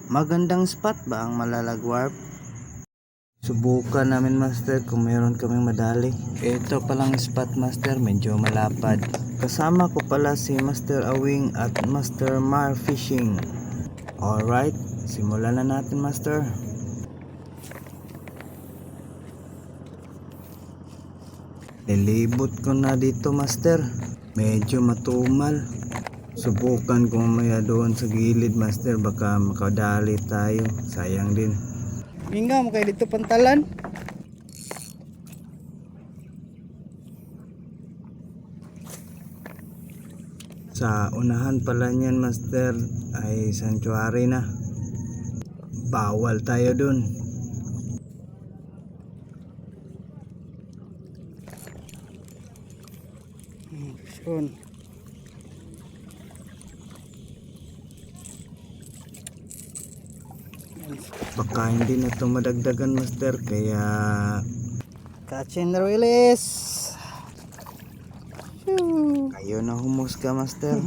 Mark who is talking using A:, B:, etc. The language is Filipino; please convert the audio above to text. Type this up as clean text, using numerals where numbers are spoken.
A: Magandang spot ba ang Malalagwarp? Subukan namin master kung meron kaming madali. Ito palang spot master, medyo malapad. Kasama ko pala si Master Awing at Master Mar Fishing. Alright, simulan na natin master. Nilibot ko na dito master. Medyo matumal. Subukan ko mamaya doon sa gilid master, baka makadali tayo. Sayang din.
B: Mingaw mo kayo dito pantalan.
A: Sa unahan pala niyan master ay sanctuary na. Bawal tayo dun.
B: Yun.
A: Baka hindi na ito madagdagan master, kaya
B: Catch and release. Shoo.
A: kayo na humusga master.